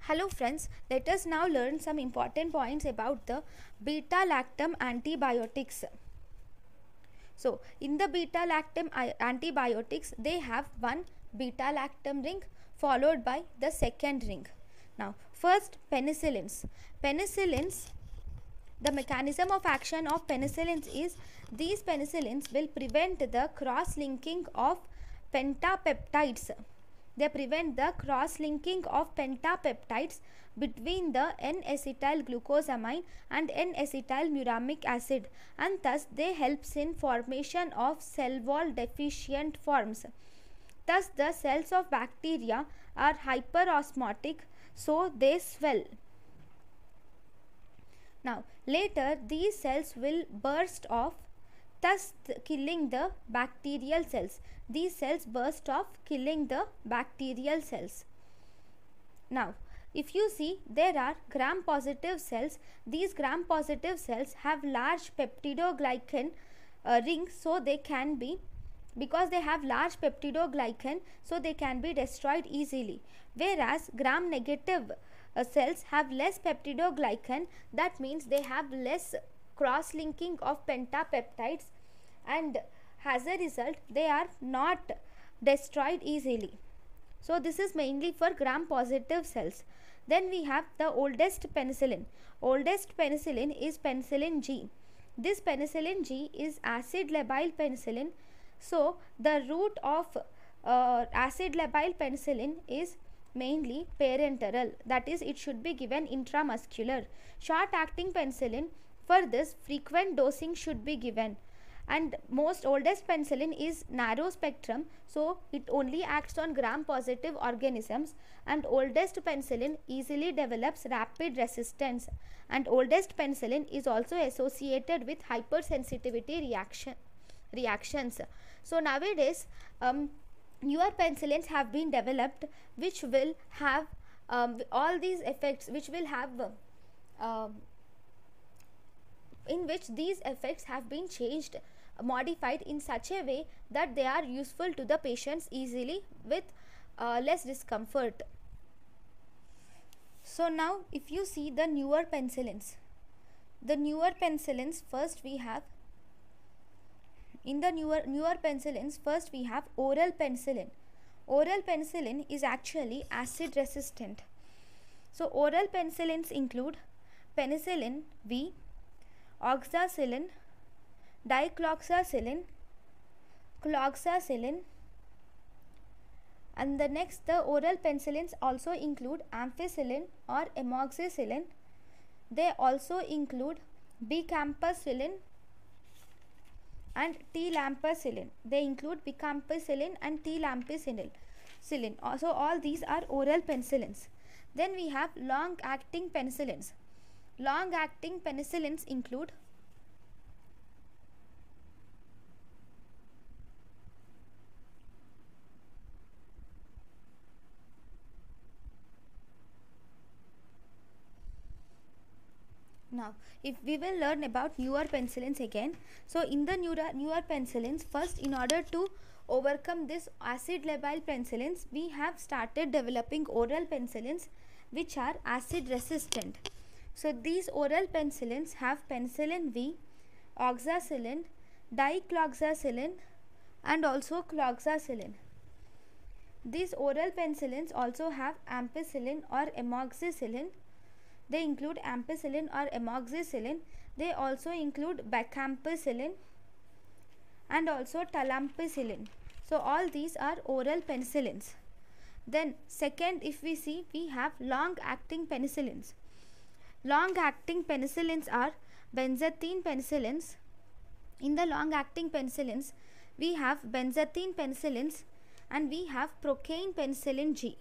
Hello friends, let us now learn some important points about the beta-lactam antibiotics. So, in the beta-lactam antibiotics, they have one beta-lactam ring followed by the second ring. Now, first penicillins. Penicillins, the mechanism of action of penicillins is these penicillins will prevent the cross-linking of pentapeptides. They prevent the cross-linking of pentapeptides between the N-acetyl glucosamine and N-acetyl muramic acid, and thus they helps in formation of cell wall deficient forms. Thus the cells of bacteria are hyperosmotic, so they swell. Now later these cells will burst off, thus killing the bacterial cells. These cells burst off, killing the bacterial cells. Now, if you see, there are gram-positive cells. These gram-positive cells have large peptidoglycan rings, so they can be, because they have large peptidoglycan, so they can be destroyed easily. Whereas gram-negative cells have less peptidoglycan, that means they have less cross-linking of pentapeptides, and as a result they are not destroyed easily. So this is mainly for gram positive cells. Then we have the oldest penicillin. Oldest penicillin is penicillin G. This penicillin G is acid labile penicillin. So the route of acid labile penicillin is mainly parenteral, that is it should be given intramuscular. Short acting penicillin, for this frequent dosing should be given. And most oldest penicillin is narrow spectrum, so it only acts on gram positive organisms, and oldest penicillin easily develops rapid resistance, and oldest penicillin is also associated with hypersensitivity reactions. So nowadays newer penicillins have been developed which will have all these effects, which will have in which these effects have been changed, modified in such a way that they are useful to the patients easily with less discomfort. So now if you see the newer penicillins, first we have, in the newer penicillins, first we have oral penicillin. Oral penicillin is actually acid resistant. So oral penicillins include penicillin V, oxacillin, dicloxacillin, cloxacillin, and the next the oral penicillins also include ampicillin or amoxicillin. They also include bicampicillin and T-lampicillin. They include bicampicillin and T-lampicillin. So all these are oral penicillins. Then we have long-acting penicillins. Long-acting penicillins include now if we will learn about newer penicillins again. So in the newer penicillins, first in order to overcome this acid labile penicillins, we have started developing oral penicillins which are acid resistant. So these oral penicillins have penicillin V, oxacillin, dicloxacillin, and also cloxacillin. These oral penicillins also have ampicillin or amoxicillin. They include ampicillin or amoxicillin. They also include bicampicillin and also talampicillin. So all these are oral penicillins. Then second, if we see, we have long-acting penicillins. Long-acting penicillins are benzathine penicillins. In the long-acting penicillins, we have benzathine penicillins and we have procaine penicillin G.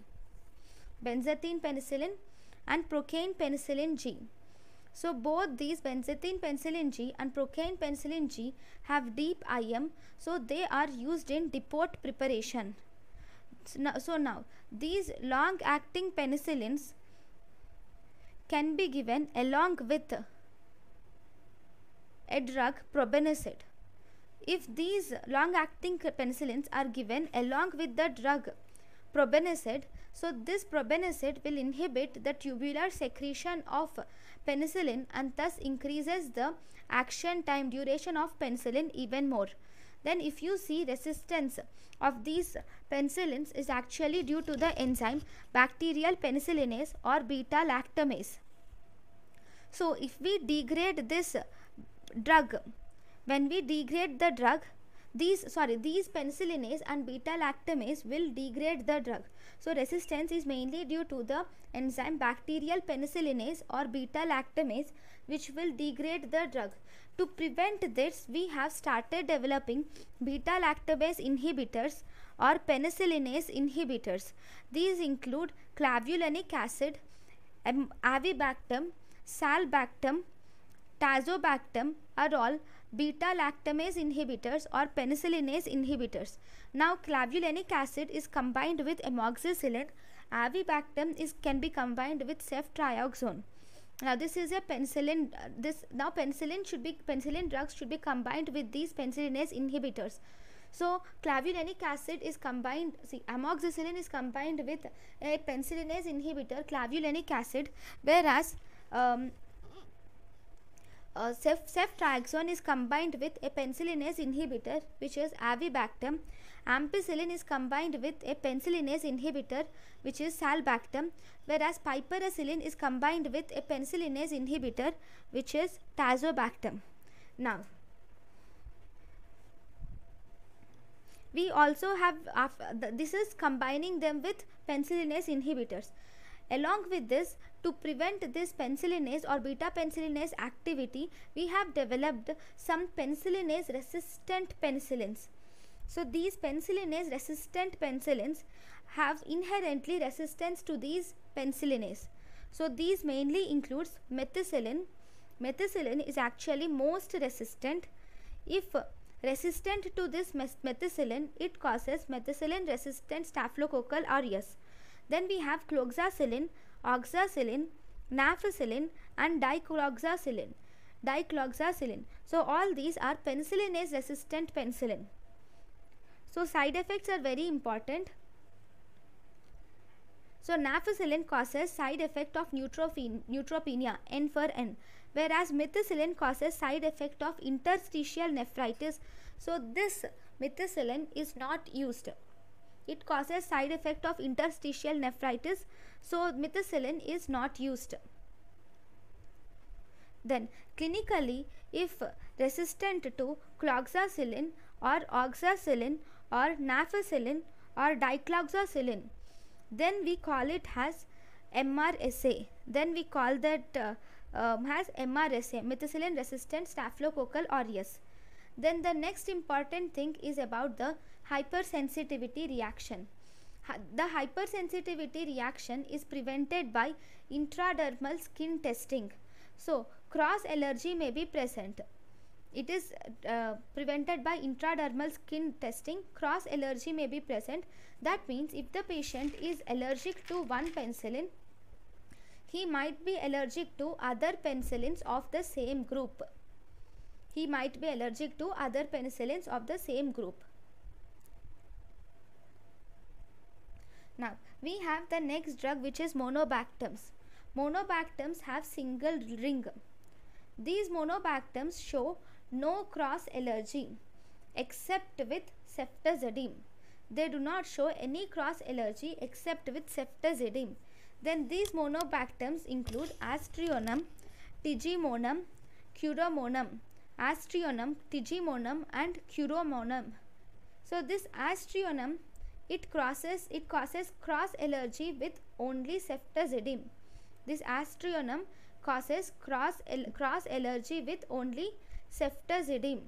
Benzathine penicillin and procaine penicillin G. So both these benzathine penicillin G and procaine penicillin G have deep IM, so they are used in depot preparation. So now these long-acting penicillins can be given along with a drug probenecid. If these long-acting penicillins are given along with the drug probenecid, So this probenecid will inhibit the tubular secretion of penicillin and thus increases the action time duration of penicillin even more. Then if you see, resistance of these penicillins is actually due to the enzyme bacterial penicillinase or beta lactamase. So if we degrade this drug, when we degrade the drug, these penicillinase and beta lactamase will degrade the drug. So resistance is mainly due to the enzyme bacterial penicillinase or beta lactamase, which will degrade the drug. To prevent this, we have started developing beta lactamase inhibitors or penicillinase inhibitors. These include clavulanic acid, avibactam, salbactam, tazobactam are all beta lactamase inhibitors or penicillinase inhibitors. Now clavulanic acid is combined with amoxicillin. Avibactam can be combined with ceftriaxone. Now this is a penicillin. Penicillin drugs should be combined with these penicillinase inhibitors. So clavulanic acid is combined. Amoxicillin is combined with a penicillinase inhibitor, clavulanic acid, whereas ceftriaxone is combined with a penicillinase inhibitor, which is avibactam. Ampicillin is combined with a penicillinase inhibitor, which is salbactam, whereas piperacillin is combined with a penicillinase inhibitor, which is tazobactam. Now we also have this is combining them with penicillinase inhibitors. Along with this, to prevent this penicillinase or beta penicillinase activity, we have developed some penicillinase resistant penicillins. So these penicillinase resistant penicillins have inherently resistance to these penicillinase. So these mainly includes methicillin. Methicillin is actually most resistant. If resistant to this methicillin, it causes methicillin resistant staphylococcal aureus. Then we have cloxacillin, oxacillin, nafcillin and dicloxacillin. So all these are penicillinase resistant penicillin. So side effects are very important. So nafcillin causes side effect of neutropenia, N for N, whereas methicillin causes side effect of interstitial nephritis. So this methicillin is not used. It causes side effect of interstitial nephritis, so methicillin is not used. Then clinically, if resistant to cloxacillin or oxacillin or nafcillin or dicloxacillin, then we call it as MRSA. Then we call that as MRSA, methicillin resistant staphylococcal aureus. Then the next important thing is about the hypersensitivity reaction. The hypersensitivity reaction is prevented by intradermal skin testing. So cross allergy may be present. It is prevented by intradermal skin testing. Cross allergy may be present. That means if the patient is allergic to one penicillin, he might be allergic to other penicillins of the same group. He might be allergic to other penicillins of the same group. Now we have the next drug, which is monobactams. Monobactams have single ring. These monobactams show no cross allergy except with ceftazidime. They do not show any cross allergy except with ceftazidime. Then these monobactams include Astrionum, Tigemonum, Curomonum, Astrionum, Tigemonum and Curomonum. So this Astrionum, it causes cross allergy with only ceftazidime. This Astrionum causes cross allergy with only ceftazidime.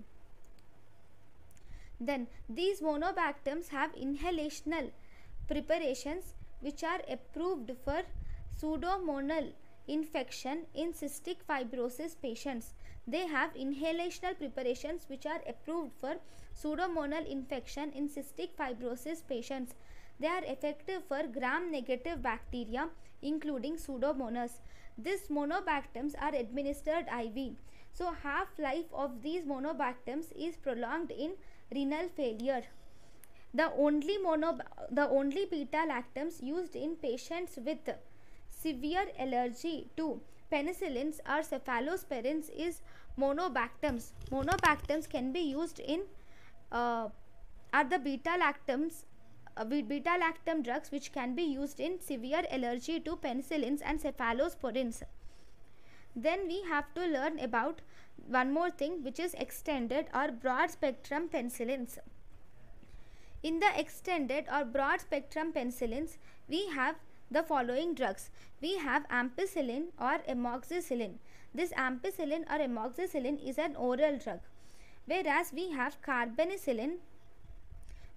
Then these monobactams have inhalational preparations which are approved for pseudomonal infection in cystic fibrosis patients. They have inhalational preparations which are approved for pseudomonal infection in cystic fibrosis patients. They are effective for gram-negative bacteria including Pseudomonas. These monobactams are administered IV. So half-life of these monobactams is prolonged in renal failure. The only beta lactams used in patients with severe allergy to penicillins or cephalosporins is monobactams. Monobactams can be used in are the beta lactams beta lactam drugs which can be used in severe allergy to penicillins and cephalosporins. Then we have to learn about one more thing, which is extended or broad spectrum penicillins. In the extended or broad spectrum penicillins, we have the following drugs. We have ampicillin or amoxicillin. This ampicillin or amoxicillin is an oral drug, whereas we have carbapenicillin,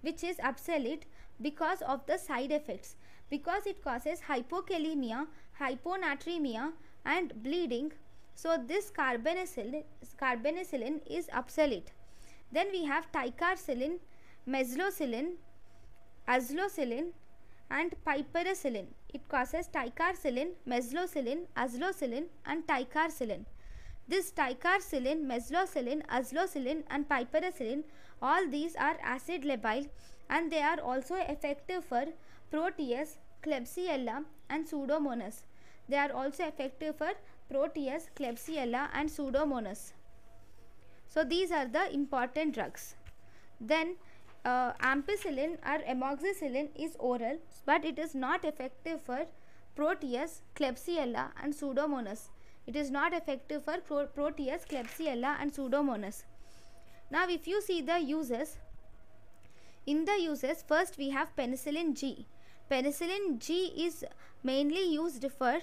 which is obsolete because of the side effects, because it causes hypokalemia, hyponatremia and bleeding. So this carbapenicillin is obsolete. Then we have ticarcillin, meslocillin, azlocillin and piperacillin. It causes ticarcillin, meslocillin, azlocillin and ticarcillin. This ticarcillin, meslocillin, azlocillin and piperacillin, all these are acid labile and they are also effective for Proteus, Klebsiella and Pseudomonas. They are also effective for Proteus, Klebsiella and Pseudomonas. So these are the important drugs. Then ampicillin or amoxicillin is oral, but it is not effective for Proteus, Klebsiella and Pseudomonas. It is not effective for Proteus, Klebsiella and Pseudomonas. Now if you see the uses, in the uses, first we have penicillin G. Penicillin G is mainly used for,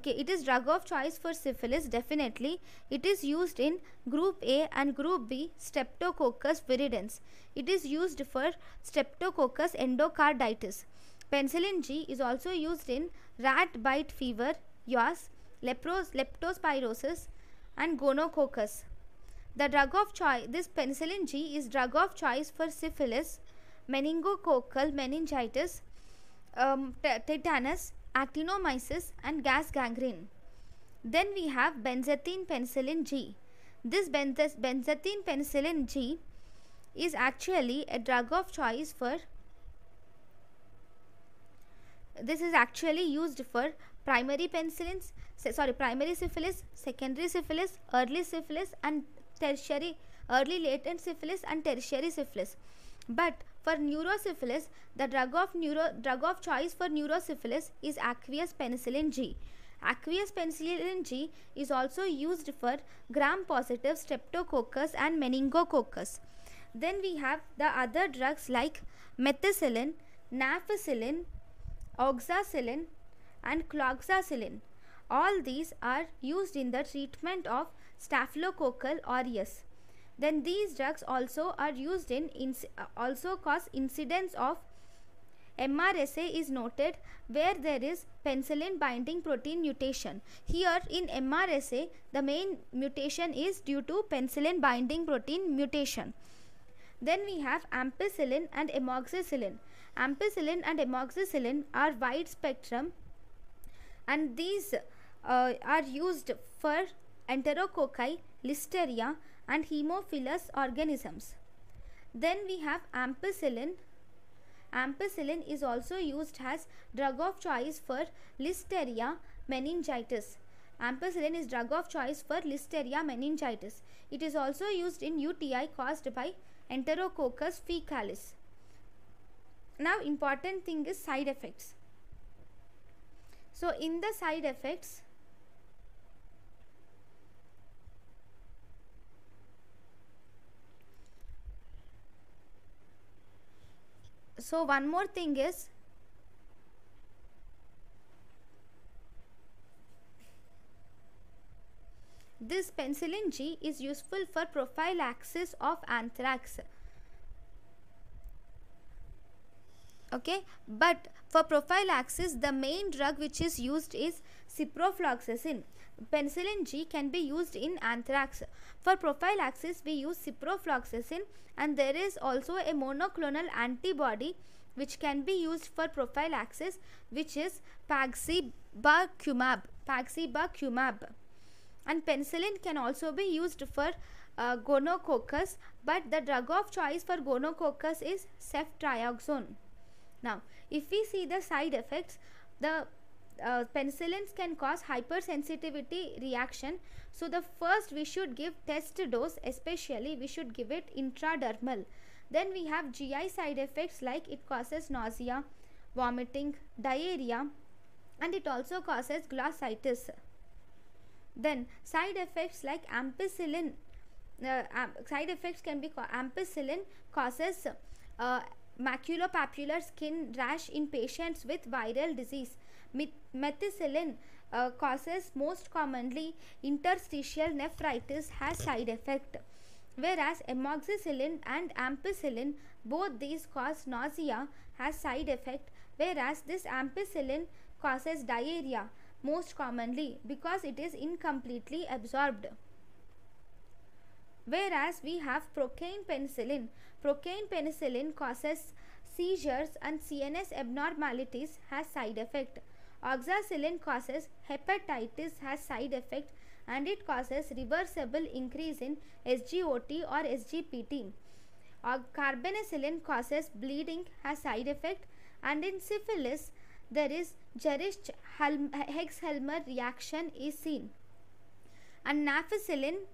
it is drug of choice for syphilis, definitely. It is used in group A and group B Streptococcus viridans. It is used for Streptococcus endocarditis. Penicillin G is also used in rat bite fever, yaws, leptospirosis and gonococcus. The drug of choice, this penicillin G is drug of choice for syphilis, meningococcal meningitis, tetanus, actinomyces and gas gangrene. Then we have benzathine penicillin G. This benzathine penicillin G is actually a drug of choice for, this is actually used for primary penicillins, primary syphilis, secondary syphilis, early syphilis and tertiary, early latent syphilis and tertiary syphilis. But for neurosyphilis, the drug of choice for neurosyphilis is aqueous penicillin G. Aqueous penicillin G is also used for gram-positive streptococcus and meningococcus. Then we have the other drugs like methicillin, nafcillin, oxacillin and cloxacillin. All these are used in the treatment of staphylococcal aureus. Then these drugs also are used in also cause incidence of MRSA is noted where there is penicillin binding protein mutation. Here in MRSA the main mutation is due to penicillin binding protein mutation. Then we have ampicillin and amoxicillin. Ampicillin and amoxicillin are wide spectrum and these are used for enterococci, listeria and Haemophilus organisms. Then we have ampicillin. Ampicillin is also used as drug of choice for listeria meningitis. Ampicillin is drug of choice for listeria meningitis. It is also used in UTI caused by Enterococcus faecalis. Now important thing is side effects. So in the side effects, so one more thing is this penicillin G is useful for prophylaxis of anthrax. Okay, but for prophylaxis the main drug which is used is ciprofloxacin. Penicillin G can be used in anthrax. For prophylaxis we use ciprofloxacin, and there is also a monoclonal antibody which can be used for prophylaxis, which is pagzibacumab. And penicillin can also be used for gonococcus, but the drug of choice for gonococcus is ceftriaxone. Now, if we see the side effects, the penicillins can cause hypersensitivity reaction. So the first we should give test dose, especially we should give it intradermal. Then we have GI side effects like it causes nausea, vomiting, diarrhea, and it also causes glossitis. Then side effects like ampicillin, side effects can be ampicillin causes maculopapular skin rash in patients with viral disease. Methicillin causes most commonly interstitial nephritis, has side effect, whereas amoxicillin and ampicillin, both these cause nausea, has side effect, whereas this ampicillin causes diarrhea most commonly because it is incompletely absorbed. Whereas we have procaine penicillin. Procaine penicillin causes seizures and CNS abnormalities, has side effect. Oxacillin causes hepatitis, has side effect, and it causes reversible increase in SGOT or SGPT. Carbenicillin causes bleeding, has side effect, and in syphilis there is Jarisch-Hexhelmer reaction is seen. And naficillin,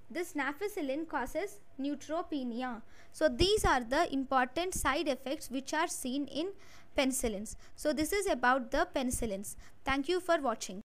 this naficillin causes neutropenia. So these are the important side effects which are seen in penicillins. So this is about the penicillins. Thank you for watching.